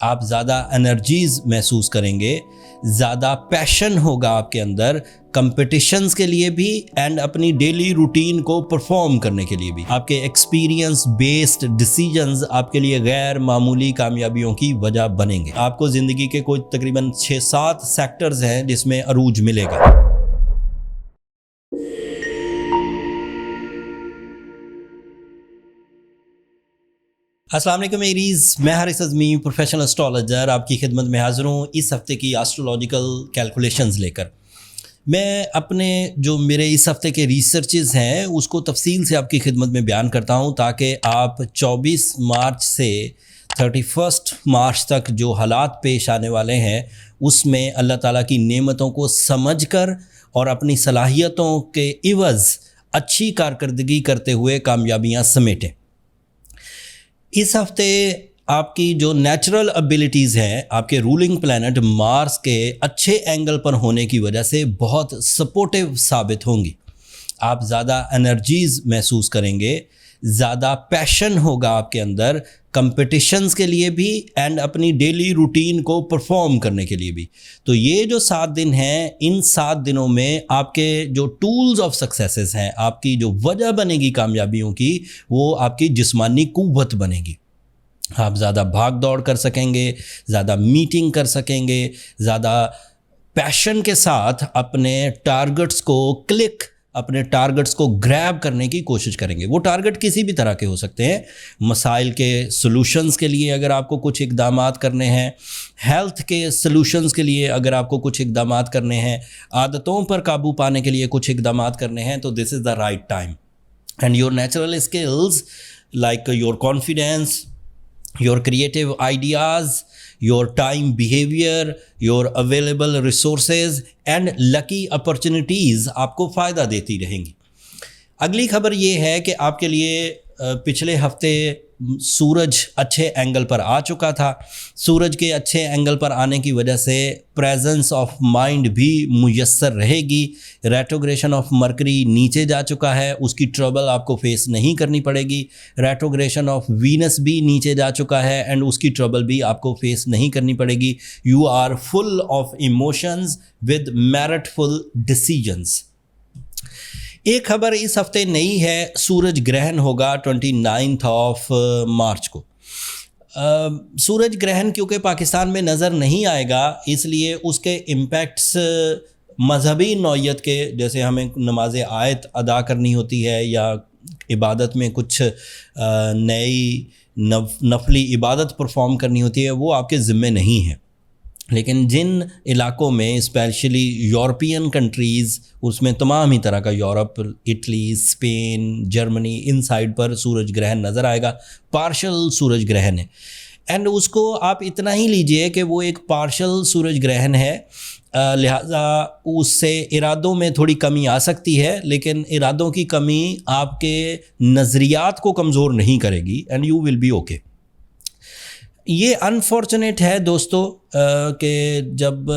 آپ زیادہ انرجیز محسوس کریں گے، زیادہ پیشن ہوگا آپ کے اندر کمپٹیشنز کے لیے بھی اینڈ اپنی ڈیلی روٹین کو پرفارم کرنے کے لیے بھی۔ آپ کے ایکسپیرینس بیسڈ ڈیسیجنز آپ کے لیے غیر معمولی کامیابیوں کی وجہ بنیں گے۔ آپ کو زندگی کے کوئی تقریباً 6-7 سیکٹرز ہیں جس میں عروج ملے گا۔ السلام علیکم ایریز، میں حارث اعظمی پروفیشنل اسٹرالوجر آپ کی خدمت میں حاضر ہوں اس ہفتے کی ایسٹرولوجیکل کیلکولیشنز لے کر۔ میں اپنے جو میرے اس ہفتے کے ریسرچز ہیں اس کو تفصیل سے آپ کی خدمت میں بیان کرتا ہوں تاکہ آپ 24 مارچ سے 31 مارچ تک جو حالات پیش آنے والے ہیں اس میں اللہ تعالیٰ کی نعمتوں کو سمجھ کر اور اپنی صلاحیتوں کے عوض اچھی کارکردگی کرتے ہوئے کامیابیاں سمیٹیں۔ اس ہفتے آپ کی جو نیچرل ابیلٹیز ہیں آپ کے رولنگ پلانٹ مارس کے اچھے اینگل پر ہونے کی وجہ سے بہت سپورٹیو ثابت ہوں گی۔ آپ زیادہ انرجیز محسوس کریں گے، زیادہ پیشن ہوگا آپ کے اندر کمپٹیشنز کے لیے بھی اینڈ اپنی ڈیلی روٹین کو پرفارم کرنے کے لیے بھی۔ تو یہ جو 7 دن ہیں، ان 7 دنوں میں آپ کے جو ٹولز آف سکسیسز ہیں، آپ کی جو وجہ بنے گی کامیابیوں کی، وہ آپ کی جسمانی قوت بنے گی۔ آپ زیادہ بھاگ دوڑ کر سکیں گے، زیادہ میٹنگ کر سکیں گے، زیادہ پیشن کے ساتھ اپنے ٹارگٹس کو اپنے ٹارگٹس کو گریب کرنے کی کوشش کریں گے۔ وہ ٹارگٹ کسی بھی طرح کے ہو سکتے ہیں، مسائل کے سلوشنز کے لیے اگر آپ کو کچھ اقدامات کرنے ہیں، ہیلتھ کے سلوشنز کے لیے اگر آپ کو کچھ اقدامات کرنے ہیں، عادتوں پر قابو پانے کے لیے کچھ اقدامات کرنے ہیں، تو this is the right time. And your natural skills like your confidence, your creative ideas, your time behavior, your available resources and lucky opportunities آپ کو فائدہ دیتی رہیں گی۔ اگلی خبر یہ ہے کہ آپ کے لیے پچھلے ہفتے سورج اچھے اینگل پر آ چکا تھا۔ سورج کے اچھے اینگل پر آنے کی وجہ سے پریزنس آف مائنڈ بھی میسر رہے گی۔ ریٹروگریشن آف مرکری نیچے جا چکا ہے، اس کی ٹربل آپ کو فیس نہیں کرنی پڑے گی۔ ریٹروگریشن آف وینس بھی نیچے جا چکا ہے اینڈ اس کی ٹربل بھی آپ کو فیس نہیں کرنی پڑے گی۔ You are full of emotions with meritful decisions. ایک خبر اس ہفتے نئی ہے، سورج گرہن ہوگا 29 مارچ کو۔ سورج گرہن کیونکہ پاکستان میں نظر نہیں آئے گا، اس لیے اس کے امپیکٹس مذہبی نوعیت کے، جیسے ہمیں نماز آیت ادا کرنی ہوتی ہے یا عبادت میں کچھ نئی نفلی عبادت پرفارم کرنی ہوتی ہے، وہ آپ کے ذمے نہیں ہے۔ لیکن جن علاقوں میں اسپیشلی یورپین کنٹریز، اس میں تمام ہی طرح کا یورپ، اٹلی، اسپین، جرمنی، ان سائڈ پر سورج گرہن نظر آئے گا۔ پارشل سورج گرہن ہے اینڈ اس کو آپ اتنا ہی لیجئے کہ وہ ایک پارشل سورج گرہن ہے، لہٰذا اس سے ارادوں میں تھوڑی کمی آ سکتی ہے، لیکن ارادوں کی کمی آپ کے نظریات کو کمزور نہیں کرے گی and you will be okay. یہ انفارچونیٹ ہے دوستو کہ جب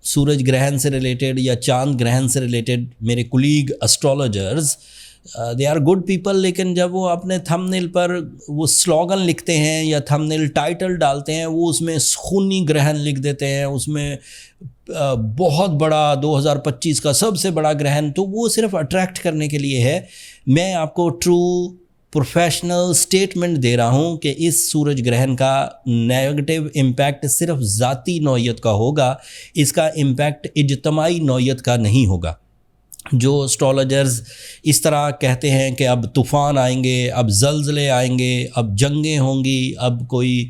سورج گرہن سے ریلیٹڈ یا چاند گرہن سے ریلیٹڈ میرے colleague astrologers they are good people, لیکن جب وہ اپنے تھم نیل پر وہ سلوگن لکھتے ہیں یا تھم نیل ٹائٹل ڈالتے ہیں، وہ اس میں خونی گرہن لکھ دیتے ہیں، اس میں بہت بڑا 2025 کا سب سے بڑا گرہن، تو وہ صرف اٹریکٹ کرنے کے لیے ہے۔ میں آپ کو ٹرو پروفیشنل سٹیٹمنٹ دے رہا ہوں کہ اس سورج گرہن کا نیگیٹو امپیکٹ صرف ذاتی نوعیت کا ہوگا، اس کا امپیکٹ اجتماعی نوعیت کا نہیں ہوگا۔ جو اسٹرالوجرز اس طرح کہتے ہیں کہ اب طوفان آئیں گے، اب زلزلے آئیں گے، اب جنگیں ہوں گی، اب کوئی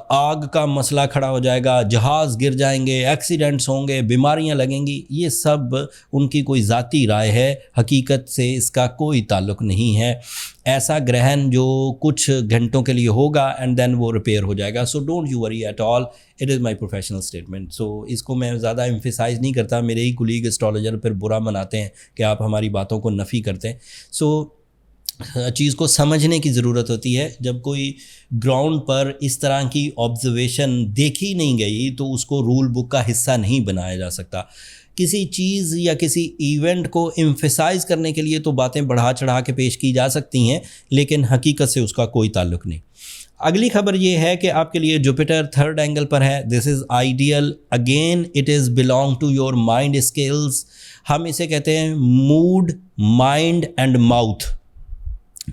آگ کا مسئلہ کھڑا ہو جائے گا، جہاز گر جائیں گے، ایکسیڈنٹس ہوں گے، بیماریاں لگیں گی، یہ سب ان کی کوئی ذاتی رائے ہے، حقیقت سے اس کا کوئی تعلق نہیں ہے۔ ایسا گرہن جو کچھ گھنٹوں کے لیے ہوگا اینڈ دین وہ ریپیئر ہو جائے گا۔ So don't you worry at all, it is my professional statement. So اس کو میں زیادہ ایمفیسائز نہیں کرتا، میرے ہی کولیگ اسٹرالوجر پھر برا مناتے ہیں کہ آپ ہماری باتوں کو نفی کرتے ہیں۔ سو چیز کو سمجھنے کی ضرورت ہوتی ہے۔ جب کوئی گراؤنڈ پر اس طرح کی آبزرویشن دیکھی نہیں گئی تو اس کو رول بک کا حصہ نہیں بنایا جا سکتا۔ کسی چیز یا کسی ایونٹ کو ایمفیسائز کرنے کے لیے تو باتیں بڑھا چڑھا کے پیش کی جا سکتی ہیں، لیکن حقیقت سے اس کا کوئی تعلق نہیں۔ اگلی خبر یہ ہے کہ آپ کے لیے جوپیٹر 3rd اینگل پر ہے. This is ideal. Again it is belong to your mind skills. ہم اسے کہتے ہیں mood, mind and mouth.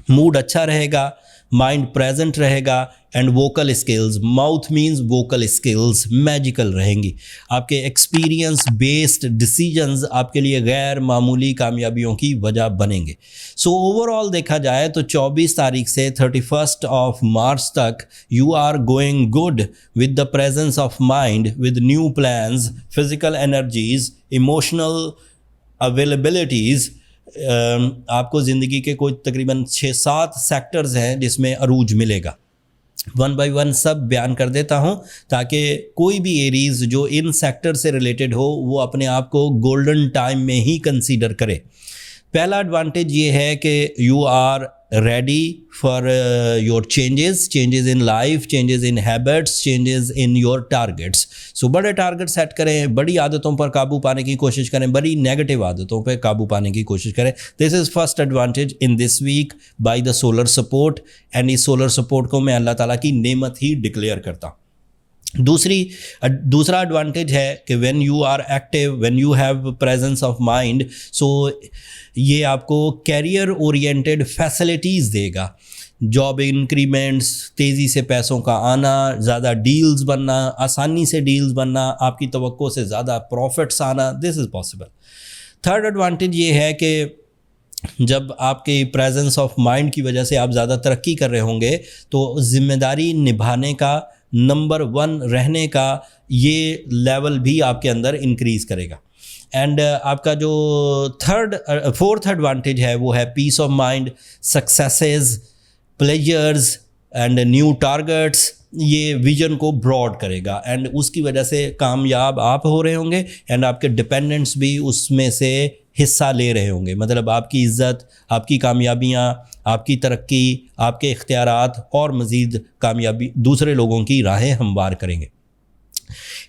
Mood اچھا رہے گا, مائنڈ پریزنٹ رہے گا, and vocal skills, mouth means vocal skills magical رہیں گی. آپ کے ایکسپیرینس بیسڈ ڈیسیجنز آپ کے لیے غیر معمولی کامیابیوں کی وجہ بنیں گے. سو اوور آل دیکھا جائے تو 24 تاریخ سے 31 مارچ تک you are going good with the presence of mind, with new plans, physical energies, emotional availabilities. آپ کو زندگی کے کوئی تقریباً 6-7 سیکٹرز ہیں جس میں عروج ملے گا. 1 بائی 1 سب بیان کر دیتا ہوں تاکہ کوئی بھی ایریز جو ان سیکٹر سے ریلیٹڈ ہو وہ اپنے آپ کو گولڈن ٹائم میں ہی کنسیڈر کرے. پہلا ایڈوانٹیج یہ ہے کہ you are ready for your changes in life, changes in habits, changes in your targets. So بڑے ٹارگیٹ سیٹ کریں, بڑی عادتوں پر قابو پانے کی کوشش کریں, بڑی نیگیٹو عادتوں پہ قابو پانے کی کوشش کریں. This is first advantage in this week by the solar support, and اس سولر سپورٹ کو میں اللہ تعالیٰ کی نعمت ہی ڈکلیئر کرتا ہوں. دوسرا ایڈوانٹیج ہے کہ when you are active, when you have presence of mind, so یہ آپ کو کیریئر اورینٹیڈ فیسلٹیز دے گا. جاب انکریمنٹس, تیزی سے پیسوں کا آنا, زیادہ ڈیلز بننا, آسانی سے ڈیلز بننا, آپ کی توقع سے زیادہ پروفٹس آنا, دس از پاسبل. تھرڈ ایڈوانٹیج یہ ہے کہ جب آپ کی پریزنس آف مائنڈ کی وجہ سے آپ زیادہ ترقی کر رہے ہوں گے تو ذمہ داری نبھانے کا, نمبر 1 رہنے کا یہ لیول بھی آپ کے اندر انکریز کرے گا. اینڈ آپ کا جو فورتھ ایڈوانٹیج ہے وہ ہے peace of mind, successes, pleasures and new targets. یہ ویژن کو براڈ کرے گا اینڈ اس کی وجہ سے کامیاب آپ ہو رہے ہوں گے اینڈ آپ کے ڈپینڈنٹس بھی اس میں سے حصہ لے رہے ہوں گے. مطلب آپ کی عزت, آپ کی کامیابیاں, آپ کی ترقی, آپ کے اختیارات اور مزید کامیابی دوسرے لوگوں کی راہیں ہموار کریں گے.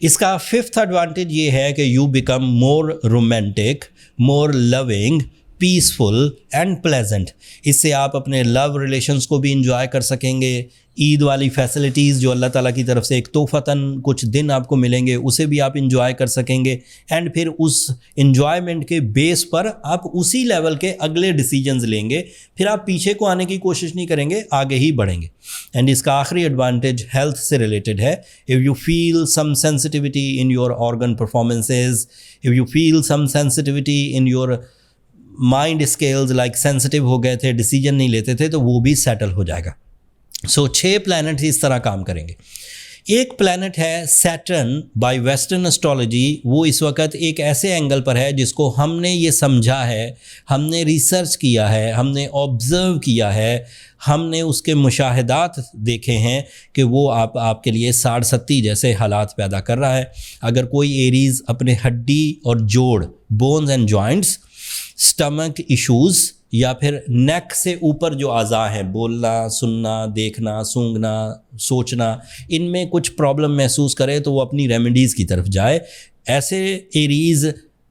اس کا 5th ایڈوانٹیج یہ ہے کہ you become more romantic, more loving, peaceful and pleasant. اس سے آپ اپنے لو ریلیشنز کو بھی انجوائے کر سکیں گے. عید والی فیسلٹیز جو اللہ تعالیٰ کی طرف سے ایک تحفتاً کچھ دن آپ کو ملیں گے اسے بھی آپ انجوائے کر سکیں گے. اینڈ پھر اس انجوائمنٹ کے بیس پر آپ اسی لیول کے اگلے ڈیسیجنز لیں گے. پھر آپ پیچھے کو آنے کی کوشش نہیں کریں گے, آگے ہی بڑھیں گے. اینڈ اس کا آخری ایڈوانٹیج ہیلتھ سے ریلیٹڈ ہے. If you feel some sensitivity in your organ performances, if you feel some sensitivity in your mind skills, like sensitive ہو گئے تھے, ڈیسیجن نہیں لیتے تھے, تو وہ بھی سیٹل ہو جائے گا. سو 6 پلانٹ اس طرح کام کریں گے. ایک پلانٹ ہے سیٹرن بائی ویسٹرن اسٹرالوجی. وہ اس وقت ایک ایسے اینگل پر ہے جس کو ہم نے یہ سمجھا ہے, ہم نے ریسرچ کیا ہے, ہم نے آبزرو کیا ہے, ہم نے اس کے مشاہدات دیکھے ہیں کہ وہ آپ کے لیے 60-70 جیسے حالات پیدا کر رہا ہے. اگر کوئی ایریز اپنے ہڈی اور جوڑ, bones and joints, stomach issues یا پھر نیک سے اوپر جو اعضاء ہیں, بولنا, سننا, دیکھنا, سونگھنا, سوچنا, ان میں کچھ پرابلم محسوس کرے تو وہ اپنی ریمیڈیز کی طرف جائے. ایسے ایریز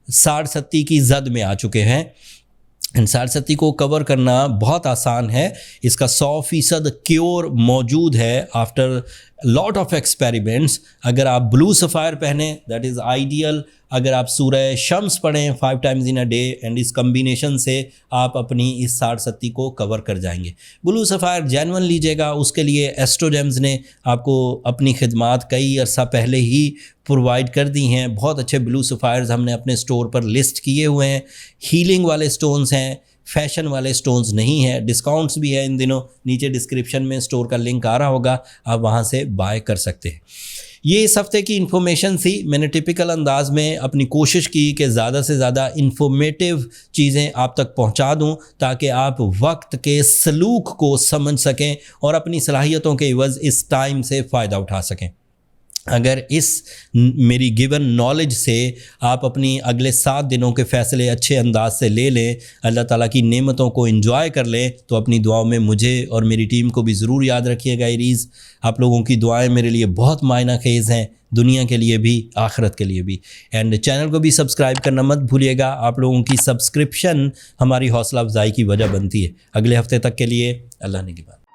60-70 کی زد میں آ چکے ہیں. 60-70 کو کور کرنا بہت آسان ہے. اس کا 100% کیور موجود ہے آفٹر لاٹ آف ایکسپیریمنٹس. اگر آپ بلو سفائر پہنیں دیٹ از آئیڈیل. اگر آپ سورہ شمس پڑھیں 5 times in a day, and اس کمبینیشن سے آپ اپنی اس 60-70 کو کور کر جائیں گے. بلو سفائر جینون لیجیے گا. اس کے لیے ایسٹروجیمز نے آپ کو اپنی خدمات کئی عرصہ پہلے ہی پرووائڈ کر دی ہیں. بہت اچھے بلو سفائرز ہم نے اپنے اسٹور پر لسٹ کیے ہوئے ہیں. ہیلنگ والے سٹونز ہیں, فیشن والے سٹونز نہیں ہیں. ڈسکاؤنٹس بھی ہے ان دنوں. نیچے ڈسکرپشن میں اسٹور کا لنک آ رہا ہوگا, آپ وہاں سے بائی کر سکتے ہیں. یہ اس ہفتے کی انفارمیشن تھی. میں نے ٹپیکل انداز میں اپنی کوشش کی کہ زیادہ سے زیادہ انفارمیٹیو چیزیں آپ تک پہنچا دوں تاکہ آپ وقت کے سلوک کو سمجھ سکیں اور اپنی صلاحیتوں کے عوض اس ٹائم سے فائدہ اٹھا سکیں. اگر اس میری گیون نالج سے آپ اپنی اگلے 7 دنوں کے فیصلے اچھے انداز سے لے لیں, اللہ تعالیٰ کی نعمتوں کو انجوائے کر لیں, تو اپنی دعاؤں میں مجھے اور میری ٹیم کو بھی ضرور یاد رکھیے گا. ایریز, آپ لوگوں کی دعائیں میرے لیے بہت معنی خیز ہیں, دنیا کے لیے بھی, آخرت کے لیے بھی. اینڈ چینل کو بھی سبسکرائب کرنا مت بھولیے گا. آپ لوگوں کی سبسکرپشن ہماری حوصلہ افزائی کی وجہ بنتی ہے. اگلے ہفتے تک کے لیے اللہ نگہبان.